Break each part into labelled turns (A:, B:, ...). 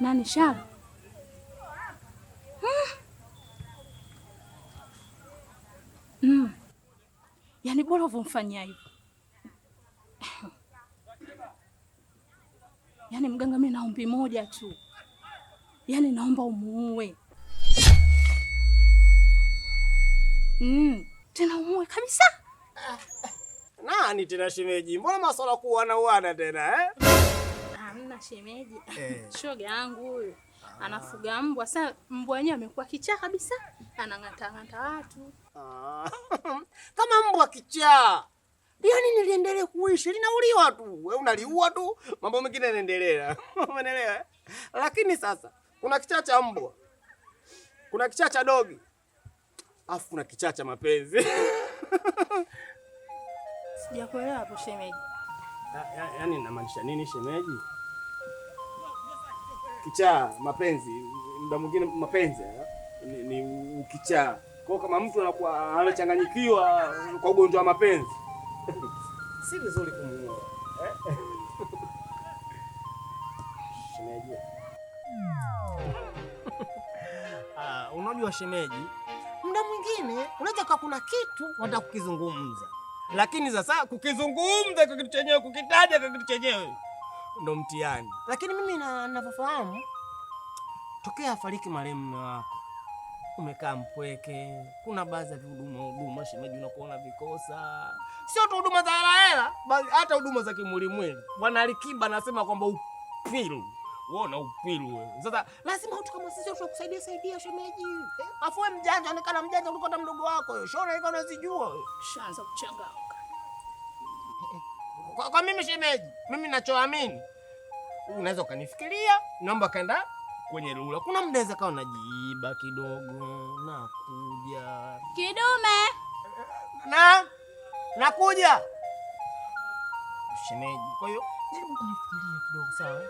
A: Nani Shara? Yaani bora uvomfanyia hivyo. Yaani mganga, mimi naombi moja tu. Yaani naomba umuue. Tena umuue kabisa.
B: Nani tena shemeji? Mbona masuala kuuana tena eh?
A: Hamna shemeji. Shoga yangu huyu anafuga mbwa. Sasa mbwa wenyewe amekuwa kichaa kabisa. Anang'ata watu.
B: Kama mbwa kichaa. Yaani niliendelea kuishi, linauliwa tu. Wewe unaliua tu, mambo mengine yanaendelea. Umeelewa? Lakini sasa kuna kichaa cha mbwa. Kuna kichaa cha dogi. Afu kuna kichaa cha mapenzi.
A: Sijakuelewa hapo shemeji.
B: Yaani inamaanisha nini shemeji? Kichaa, mapenzi, muda mwingine mapenzi ni ukichaa. Kwa kama mtu anakuwa anachanganyikiwa kwa ugonjwa wa mapenzi, si vizuri kumuua. Shemeji. Unajua shemeji, muda mwingine unaweza kuwa kuna kitu unataka kukizungumza. Lakini sasa kukizungumza kwa kitu chenyewe, kukitaja kwa kitu chenyewe ndo mtihani. Lakini mimi ninavyofahamu, tokea afariki marehemu mume wako, umekaa mpweke. Kuna baadhi ya huduma shemeji unakuona vikosa. Sio tu huduma za hela, bali hata huduma za kimwili. Bwana Alikiba anasema kwamba upilu. Uona upilu wewe. Sasa lazima watu kama sisi tukusaidia shemeji. Afu wewe mjanja, onekana mjanja kuliko hata mdogo wako wewe. Shona iko unazijua wewe.
A: Shaanza kuchanganya.
B: Kwa mimi shemeji, mimi ninachoamini, unaweza ukanifikiria, naomba kaenda kwenye lula. Kuna muda naweza kawa najiiba kidogo, nakuja.
A: Kidume.
B: Nakuja. Shemeji, kwa hiyo jaribu kunifikiria kidogo, sawa?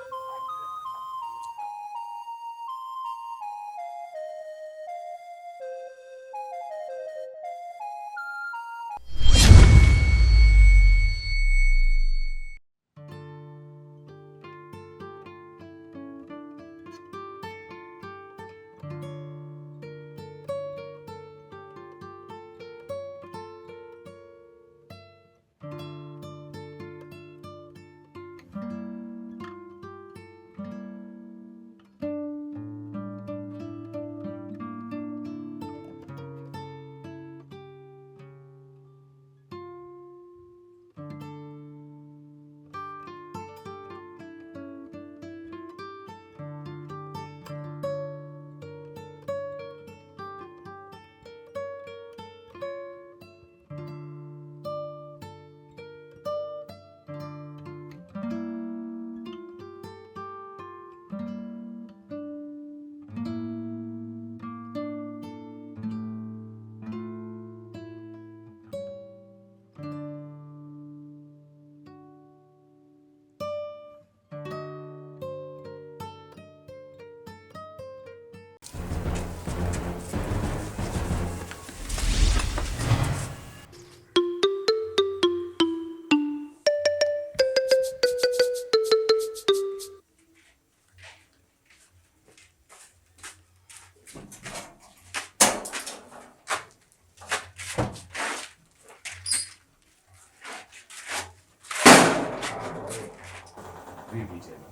C: Vipi tena?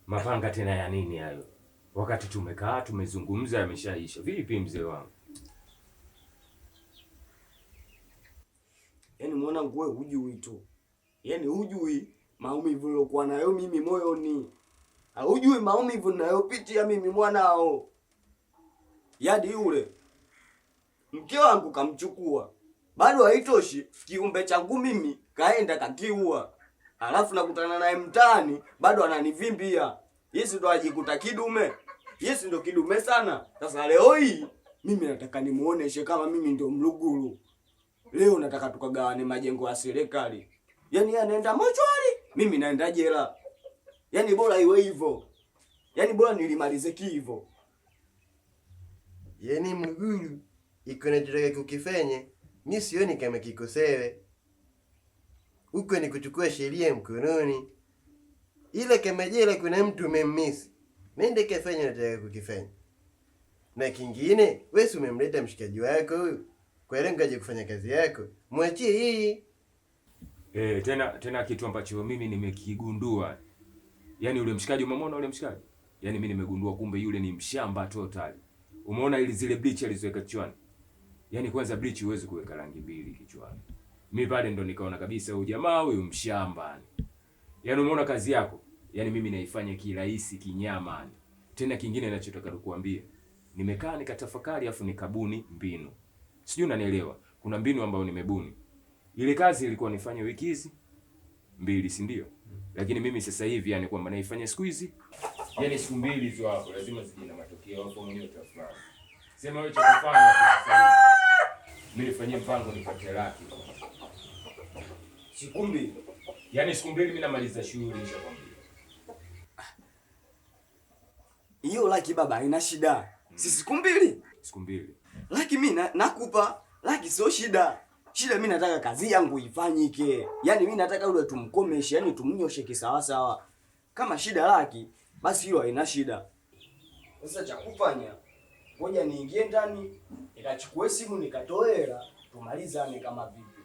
C: Mapanga tena ya nini hayo? Wakati tumekaa tumezungumza yameshaisha. Vipi mzee wangu?
D: Yaani mwanangu wewe hujui tu. Yaani hujui maumivu nilokuwa nayo mimi moyoni. Hujui maumivu ninayopitia mimi mwanao. Yadi yule mke wangu kamchukua. Bado haitoshi, kiumbe changu mimi kaenda kakiua. Alafu nakutana naye mtaani bado ananivimbia. Yesi ndo ajikuta kidume. Yesi ndo kidume sana. Sasa leo hii mimi nataka nimuoneshe kama mimi ndo Mluguru. Leo nataka tukagawane majengo ya serikali. Yaani yeye anaenda mochwari, mimi naenda jela. Yaani bora iwe hivyo. Yaani bora nilimalize hivyo.
E: Yaani Mluguru iko na jirage kukifanye, mimi sioni kama kikosewe. Huko ni kuchukua sheria mkononi. Ile kama jela kuna mtu umemmisi. Mimi ndiye kifanye nataka kukifanya. Na kingine, wewe si umemleta mshikaji wako huyu. Kwa hiyo ngaje kufanya kazi yako. Mwachie hii.
C: Tena kitu ambacho mimi nimekigundua. Yaani ule mshikaji umemwona ule mshikaji? Yaani mimi nimegundua kumbe yule ni mshamba total. Umeona ile zile bleach alizoweka kichwani? Yaani kwanza bleach huwezi kuweka rangi mbili kichwani. Mimi pale ndo nikaona kabisa huyu jamaa huyu mshamba. Yaani umeona kazi yako? Yaani mimi naifanya kirahisi kinyama. Tena kingine ninachotaka kukuambia. Nimekaa nikatafakari afu nikabuni mbinu. Sijui unanielewa. Kuna mbinu ambayo nimebuni. Ile kazi ilikuwa nifanye wiki hizi 2, si ndio? Lakini mimi sasa hivi yani kwamba naifanya siku hizi. Yaani siku 2 hizo hapo lazima zije na matokeo hapo mwenyewe utafahamu. Sema wewe cha kufanya sasa hivi. Mimi nifanyie mpango nipate laki.
D: Siku 2.
C: Yaani siku 2 mimi namaliza shughuli nishakwambia.
D: Hiyo laki baba haina shida. Si siku 2?
C: Siku 2.
D: Laki mimi nakupa. Laki sio shida. Shida mimi nataka kazi yangu ifanyike. Yaani mimi nataka yule tumkomeshe, yani tumnyoshe kisawa sawa. Kama shida laki, basi hiyo haina shida. Sasa cha kufanya, ngoja niingie ndani, nikachukue simu nikatoe hela, tumalizane kama vipi.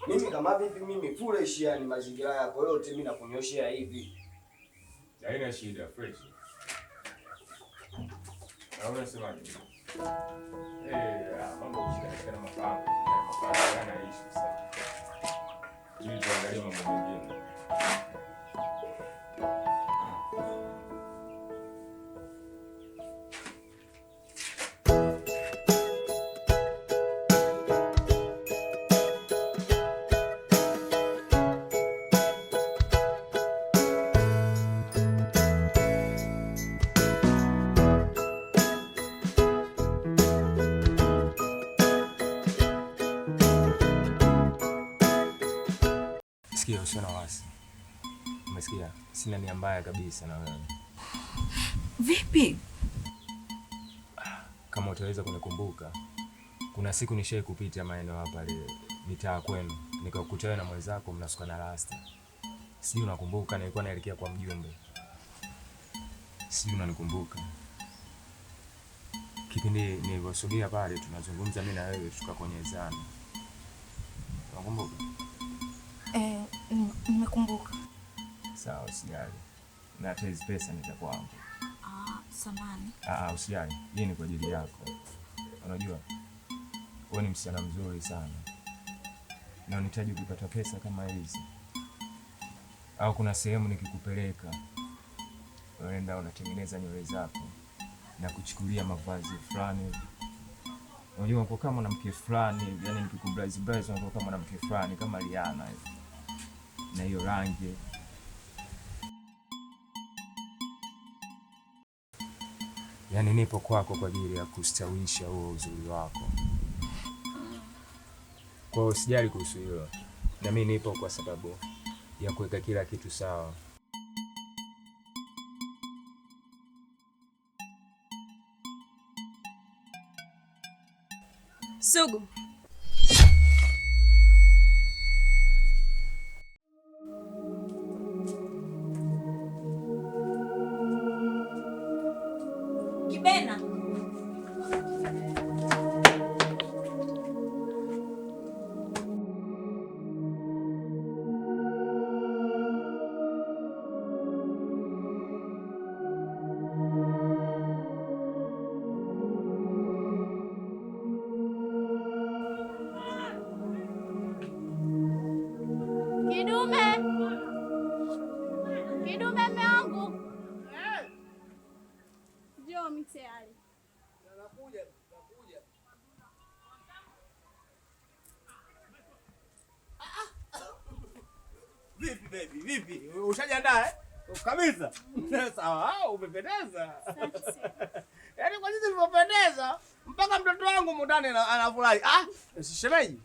D: Mimi kama vipi mimi fresh yani mazingira yako yote mimi nakunyoshea hivi.
C: Haina shida, fresh. Naona semaje? Mambo kushirikiana mapango yanaishi sasa. Ili tuangalie mambo mengine. Sikia, usiona wasi. Umesikia? Sina nia mbaya kabisa na wewe.
F: Vipi?
C: Kama utaweza kunikumbuka, kuna siku nishai kupita maeneo hapa ile mitaa kwenu, nikakukuta wewe na mwenzako mnasuka na rasta. Sijui unakumbuka, nilikuwa naelekea kwa mjumbe. Sijui unanikumbuka. Kipindi nilivyosogea pale tunazungumza mimi na wewe tukakonyezana. Unakumbuka?
F: Nimekumbuka.
C: Sawa, usijali. Na hata hizo pesa ni za kwangu.
F: Samani.
C: Usijali. Hii ni kwa ajili yako. Unajua? Wewe ni msichana mzuri sana. Na unahitaji kupata pesa kama hizi. Au kuna sehemu nikikupeleka unaenda unatengeneza nywele zako na kuchukulia mavazi fulani. Unajua uko kama mwanamke fulani, yani nikikubrazi unakuwa kama mwanamke fulani kama Rihanna hivi. Na hiyo rangi. Yaani nipo kwako kwa ajili ya kustawisha huo uzuri wako. Kwa hiyo usijali kuhusu hilo. Na mimi nipo kwa sababu ya kuweka kila kitu sawa.
A: Sugu.
F: Kibena.
A: Kidume meangu. Njoo mtayari.
B: Nakuja. Vipi baby, vipi? Ushajiandaa kabisa? Sawa, umependeza. Yaani kwa nini ulipopendeza mpaka mtoto wangu mundani anafurahi. Shemeji.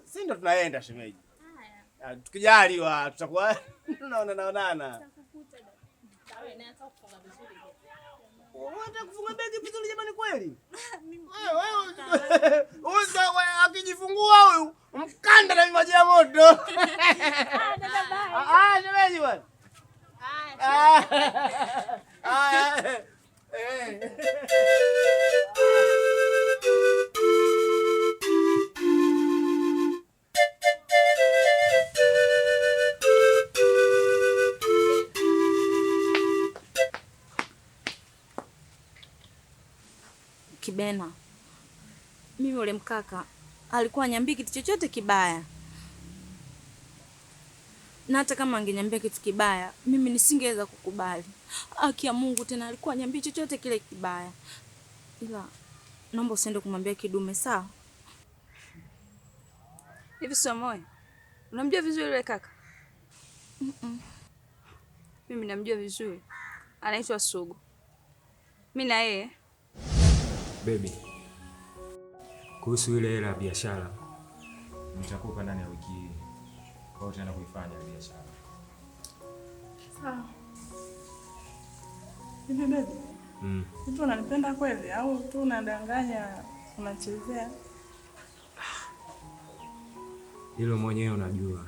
B: Si ndo tunaenda shemeji. Haya. Tukijaliwa tutakuwa tunaonana.
A: Nitakukuta dada. Sawa, na hata kufunga vizuri.
B: Unataka kufunga begi vizuri jamani kweli? Wewe akijifungua huyu mkanda na maji ya moto.
A: Dada bye.
F: Kibena, mimi yule mkaka alikuwa anyambii kitu chochote kibaya, na hata kama angeniambia kitu kibaya mimi nisingeweza kukubali. Haki ya Mungu, tena alikuwa anyambii chochote kile kibaya. Ila naomba usiende kumwambia Kidume, sawa?
G: Hivi Somoe, unamjua vizuri yule kaka? Mimi namjua vizuri, anaitwa Sugu. Mimi na yeye
C: Baby, kuhusu ile hela ya biashara nitakupa ndani ya wiki hii. Kwa utaenda kuifanya biashara.
H: Sawa. Hivi baby. Hivi unanipenda kweli au tu unadanganya, unachezea?
C: Hilo mwenyewe unajua.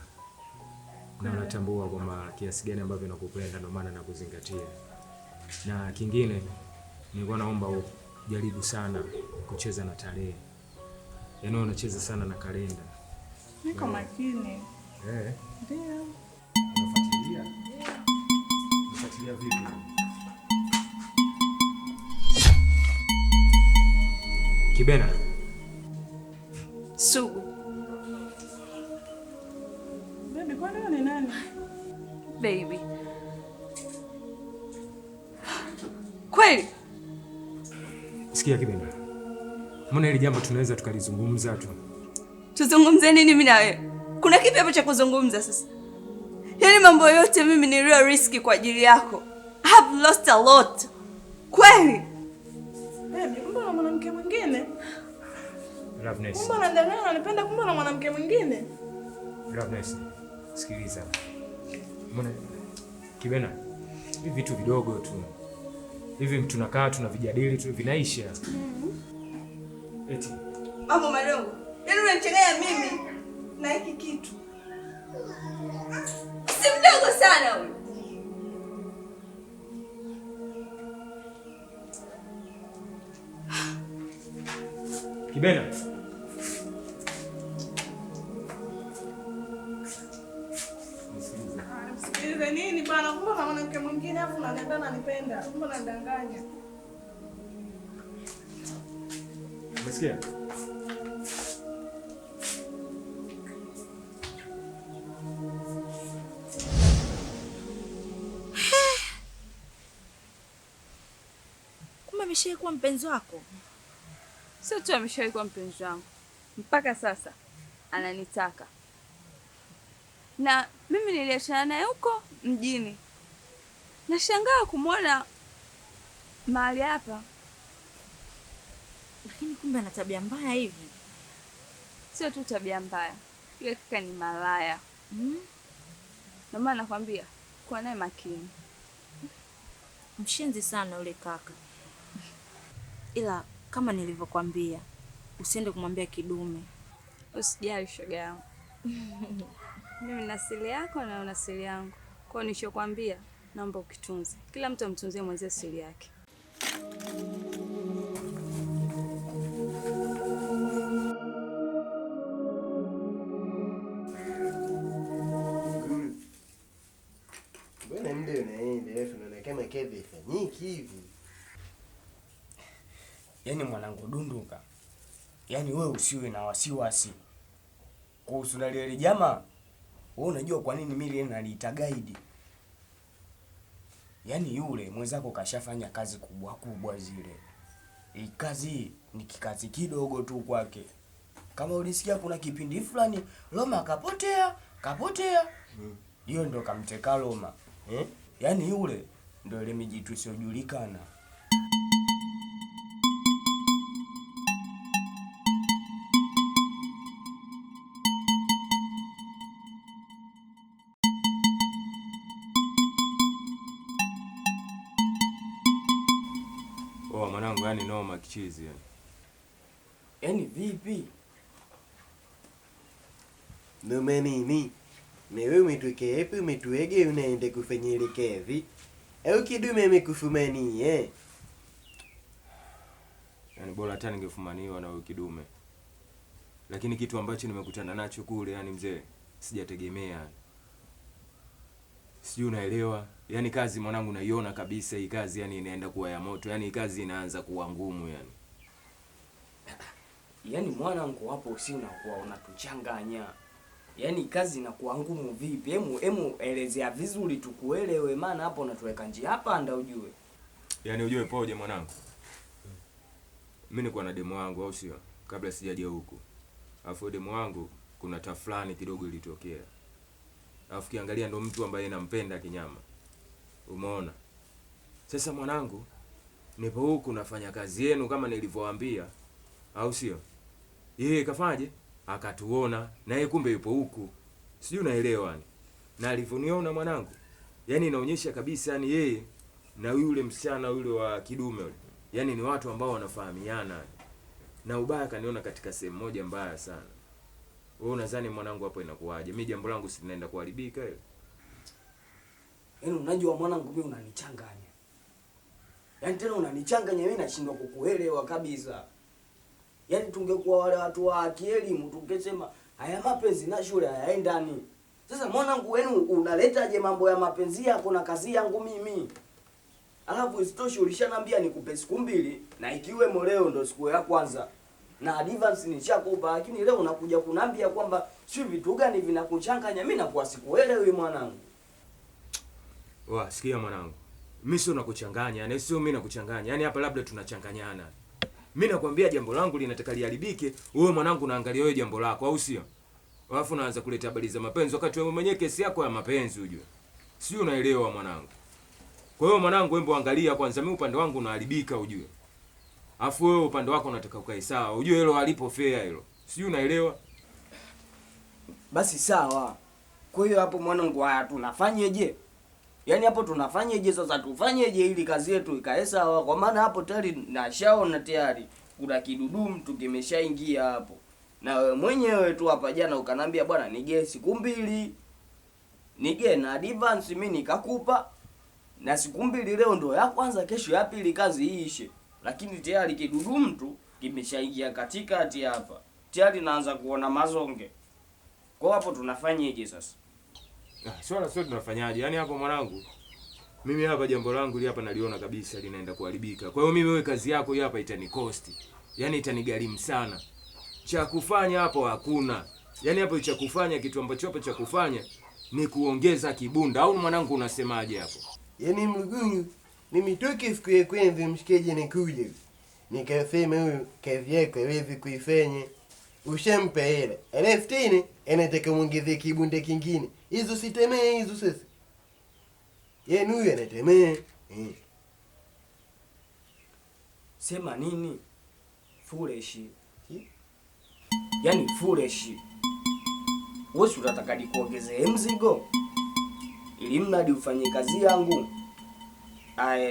C: Na unatambua kwamba kiasi gani ambavyo nakupenda, ndio maana nakuzingatia. Na kingine nilikuwa naomba jaribu sana kucheza na tarehe. Yaani unacheza sana na kalenda.
H: Niko makini. Ndio.
C: Unafuatilia? Unafuatilia vipi? Kibena.
G: Sugu.
H: Baby, kwani wewe ni nani?
G: Baby. Kweli?
C: Sikia Kibena. Mbona hili jambo tunaweza tukalizungumza tu?
G: Tuzungumze nini mimi na wewe? Kuna kipi hapo cha kuzungumza sasa? Yaani mambo yote mimi ni real risky kwa ajili yako. I've lost a lot. Kweli?
H: Baby, kumbe na mwanamke mwingine?
C: Loveness.
H: Kumbe unadanganya unanipenda, kumbe na mwanamke mwingine?
C: Loveness. Sikiliza. Mbona Kibena, hivi vitu vidogo tu. Hivi tunakaa tunavijadili tu vinaisha. Eti
G: Mambo madogo. Yaani unanichanganya mimi na hiki kitu. Si mdogo sana huyu.
C: Kibena.
H: Sikiliza nini bana, kumbe na mwanamke mwingine hapo unaniambia unanipenda. Kumbe unadanganya.
C: Umesikia?
F: Kumbe ameshawahi kuwa mpenzi wako?
G: Sio tu ameshawahi kuwa mpenzi wangu. Mpaka sasa ananitaka. Na mimi niliachana naye huko mjini. Nashangaa kumwona mahali hapa.
F: Lakini kumbe ana tabia mbaya hivi.
G: Sio tu tabia mbaya. Yule kaka ni malaya. Ndio maana nakwambia kuwa naye makini.
F: Mshenzi sana yule kaka. Ila kama nilivyokuambia, usiende kumwambia Kidume.
G: Usijali shoga yangu. Mimi na siri yako na una siri yangu. Kwa hiyo nilichokuambia naomba ukitunze. Kila mtu amtunzie mwenzie siri yake.
E: Mbona muda unaenda tunaona kama kazi ifanyiki hivi?
D: Yaani mwanangu Dunduka. Yaani wewe usiwe na wasiwasi. Kuhusu na lile jamaa, wewe unajua kwa nini mimi naliita guide? Yaani yule mwenzako kashafanya kazi kubwa zile. Hii kazi ni kikazi kidogo tu kwake. Kama ulisikia kuna kipindi fulani Roma kapotea. Hiyo ndo kamteka Roma. Yaani yule ndo ile mijitu isiyojulikana.
C: Oh, mwanangu, yani noma kichizi yani.
D: Yaani vipi?
E: Noma nini? Na wewe umetuwekea hapo, umetuege unaenda kufanya ile kazi. Au kidume imekufumania?
C: Yaani bora hata ningefumaniwa na huyo kidume. Lakini kitu ambacho nimekutana nacho kule, yani mzee, sijategemea. Sijui unaelewa? Yaani kazi mwanangu naiona kabisa hii kazi yani inaenda kuwa ya moto. Yaani kazi inaanza kuwa ngumu yani.
D: Yaani mwanangu hapo si unakuwa unatuchanganya. Yaani kazi inakuwa ngumu vipi? Hemu elezea vizuri tukuelewe, maana hapo unatuweka njia hapa ndio ujue.
C: Yaani ujue poje mwanangu. Mimi niko na demo wangu au sio? Kabla sijaja huku. Alafu demo wangu kuna tafulani kidogo ilitokea. Alafu kiangalia ndo mtu ambaye nampenda kinyama. Umeona? Sasa mwanangu, nipo huku nafanya kazi yenu kama nilivyowaambia. Au sio? Yeye kafaje? Akatuona na yeye kumbe yupo huku. Sijui unaelewa yani. Na alivyoniona mwanangu, yani inaonyesha kabisa yani yeye na yule msichana yule wa kidume yule. Yani ni watu ambao wanafahamiana. Na ubaya kaniona katika sehemu moja mbaya sana. Wewe unadhani mwanangu hapo inakuwaje? Mimi jambo langu si linaenda kuharibika hilo.
D: Yaani unajua mwanangu mimi unanichanganya. Yaani tena unanichanganya mimi nashindwa kukuelewa kabisa. Yaani tungekuwa wale watu wa kielimu tungesema haya mapenzi na shule hayaendani. Sasa mwanangu wewe unaletaje mambo ya mapenzi yako na kazi yangu mimi? Alafu isitoshe ulishanambia nikupe siku 2 na ikiwemo leo ndo siku ya kwanza. Na advance nishakupa, lakini leo unakuja kunambia kwamba si vitu gani vinakuchanganya. Mimi nakuwa sikuelewi mwanangu.
C: Sikia mwanangu. Mimi sio nakuchanganya, yani sio mimi nakuchanganya. Yaani hapa labda tunachanganyana. Mimi nakwambia jambo langu linataka liharibike, wewe mwanangu naangalia wewe jambo lako au sio? Alafu unaanza kuleta habari za mapenzi wakati wewe mwenyewe kesi yako ya mapenzi ujue. Sio unaelewa mwanangu. Kwa hiyo mwanangu hebu angalia kwanza, mimi upande wangu unaharibika ujue. Alafu wewe upande wako unataka ukae sawa. Ujue hilo halipo fair hilo. Sijui unaelewa?
D: Basi sawa. Kwa hiyo hapo mwanangu haya tunafanyeje? Yaani hapo tunafanyeje sasa, tufanyeje ili kazi yetu ikae sawa? Kwa maana hapo tayari nashaona tayari kuna kidudu mtu kimeshaingia hapo. Na wewe mwenyewe tu hapa jana ukanambia bwana nige siku 2. Nige na advance mimi nikakupa. Na siku 2 leo ndo ya kwanza, kesho ya pili kazi iishe. Lakini tayari kidudu mtu kimeshaingia katikati hapa. Tayari naanza kuona mazonge. Kwa hapo tunafanyaje sasa?
C: Swala sio tunafanyaje? Yaani hapo mwanangu, mimi hapa jambo langu hili hapa naliona kabisa linaenda kuharibika. Kwa hiyo mimi wewe kazi yako hii hapa itanikosti. Yaani itanigharimu sana. Cha kufanya hapo hakuna. Yaani hapo cha kufanya kitu ambacho hapo cha kufanya ni kuongeza kibunda. Au mwanangu unasemaje hapo?
E: Yaani mluguru, mimi toke siku ya kwanza mshikaji nikuja. Nikasema huyu kazi yako hawezi kuifanya. Ushampa hela. Alafu tena anataka muongezee kibunda kingine. Hizo sitemee hizo sasa. Yaani huyu anatemea.
D: Sema nini? Foolish. Yaani foolish. Wewe unataka nikuongezee mzigo? Ili mradi ufanye kazi yangu.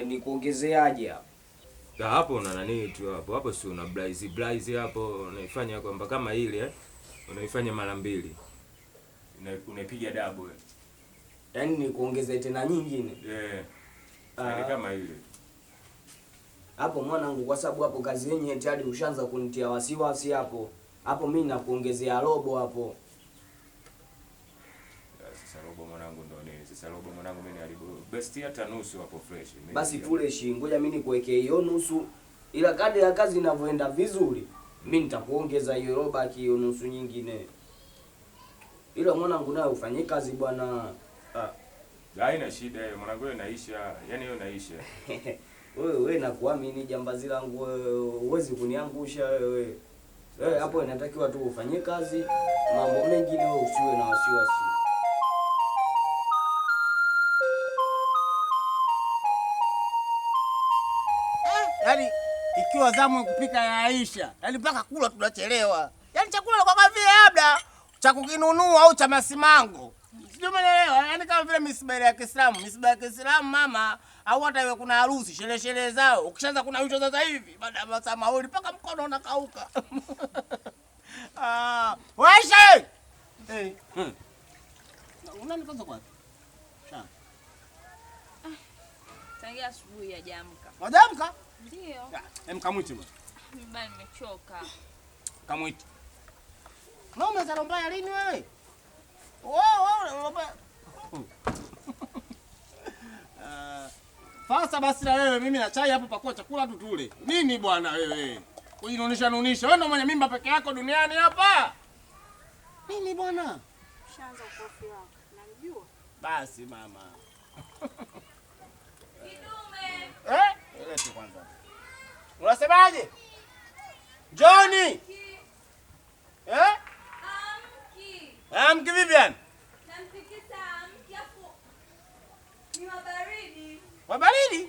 D: Nikuongezeaje hapo?
C: Hapo una nani tu hapo? Hapo si una blaze hapo unaifanya kwamba kama ile unaifanya mara 2. Unaipiga double.
D: Yaani nikuongezee tena nyingine.
C: Yaani kama ile.
D: Hapo mwanangu kwa sababu hapo kazi yenyewe tayari ushaanza kunitia wasiwasi hapo. Hapo mimi nakuongezea robo hapo.
C: Sasa robo mwanangu ndo nini? Sasa robo mwanangu mimi haribu. Best hata nusu hapo fresh.
D: Basi fresh, ngoja mimi nikuwekee hiyo nusu. Ila kadri ya kazi inavyoenda vizuri, mimi nitakuongeza hiyo robo hiyo nusu nyingine. Ila mwanangu naye ufanye kazi bwana.
C: Haina shida hiyo mwanangu, wewe naisha. Yaani wewe naisha.
D: Wewe nakuamini jambazi langu wewe, huwezi kuniangusha wewe. Wewe hapo inatakiwa tu ufanye kazi, mambo mengine wewe usiwe na wasiwasi.
B: Yaani ikiwa zamu ya kupika ya Aisha, yaani mpaka kula tunachelewa. Yaani chakula kwa vile labda cha kukinunua au cha masimango. Sijui umeelewa? Yaani kama vile misiba ya Kiislamu, mama au hata iwe kuna harusi, sherehe zao. Ukishaanza kuna hicho sasa hivi, baada ya masaa mawili mpaka mkono unakauka. Waisha! Unanifanza kwa? Sawa.
F: Tangia asubuhi hajaamka.
B: Hajaamka?
F: Ndio.
B: Kamwite bwana.
F: Mimi bado nimechoka.
B: Kamwite. Na umezala mbaya lini wewe? Wewe mbaya. Sasa basi na wewe mimi na chai hapo pakuwa chakula tu tule. Nini bwana wewe? Kujinonisha nonisha. Wewe ndo mwenye mimba peke yako duniani hapa. Nini bwana?
A: Ushaanza ukofi wako. Namjua.
B: Basi mama.
F: Kidume.
B: Lete kwanza. Unasemaje? Johnny.
F: Amki.
B: Amki Vivian.
F: Namfikisha amki hapo. Ni wabaridi.
B: Wabaridi?